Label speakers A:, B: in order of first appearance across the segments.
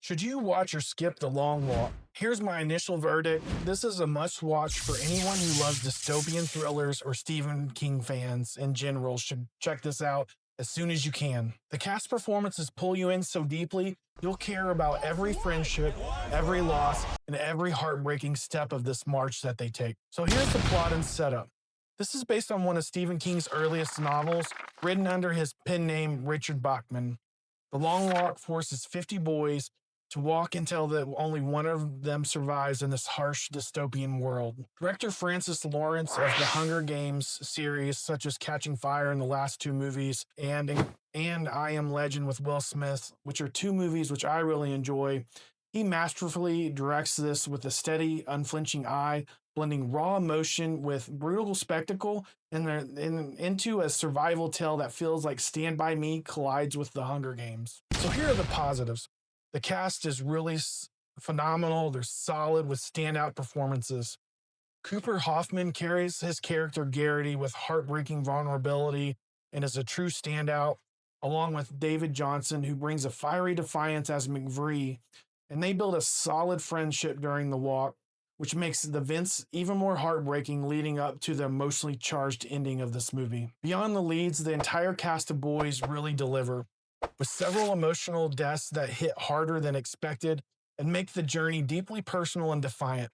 A: Should you watch or skip The Long Walk? Here's my initial verdict. This is a must-watch for anyone who loves dystopian thrillers, or Stephen King fans in general should check this out as soon as you can. The cast performances pull you in so deeply, you'll care about every friendship, every loss, and every heartbreaking step of this march that they take. So here's the plot and setup. This is based on one of Stephen King's earliest novels, written under his pen name Richard Bachman. The Long Walk forces 50 boys to walk until only one of them survives in this harsh dystopian world. Director Francis Lawrence of the Hunger Games series, such as Catching Fire in the last two movies, and I Am Legend with Will Smith, which are two movies which I really enjoy, he masterfully directs this with a steady, unflinching eye, blending raw emotion with brutal spectacle and into a survival tale that feels like Stand By Me collides with the Hunger Games. So here are the positives. The cast is really phenomenal. They're solid with standout performances. Cooper Hoffman carries his character Garrity with heartbreaking vulnerability and is a true standout, along with David Johnson, who brings a fiery defiance as McVree, and they build a solid friendship during the walk, which makes the events even more heartbreaking leading up to the emotionally charged ending of this movie. Beyond the leads, the entire cast of boys really deliver, with several emotional deaths that hit harder than expected and make the journey deeply personal and defiant.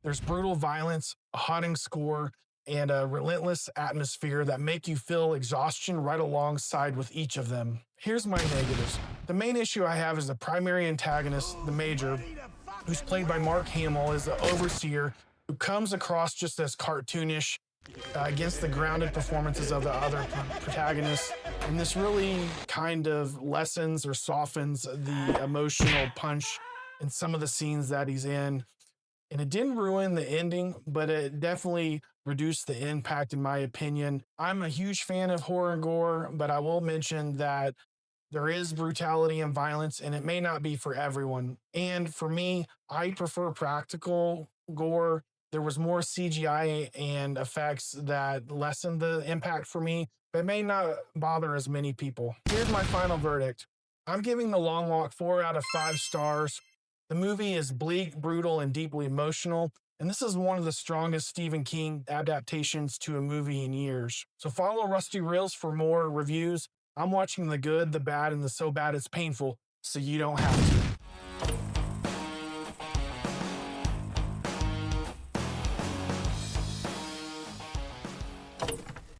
A: There's brutal violence, a haunting score, and a relentless atmosphere that make you feel exhaustion right alongside with each of them. Here's my negatives. The main issue I have is the primary antagonist, the Major, who's played by Mark Hamill, is the overseer who comes across just as cartoonish against the grounded performances of the other protagonists. And this really kind of lessens or softens the emotional punch in some of the scenes that he's in. And it didn't ruin the ending, but it definitely reduced the impact, in my opinion. I'm a huge fan of horror and gore, but I will mention that there is brutality and violence, and it may not be for everyone. And for me, I prefer practical gore. There was more CGI and effects that lessened the impact for me, but may not bother as many people. Here's my final verdict. I'm giving The Long Walk 4 out of 5 stars. The movie is bleak, brutal, and deeply emotional, and this is one of the strongest Stephen King adaptations to a movie in years. So follow Rusty Reels for more reviews. I'm watching the good, the bad, and the so bad it's painful, so you don't have to.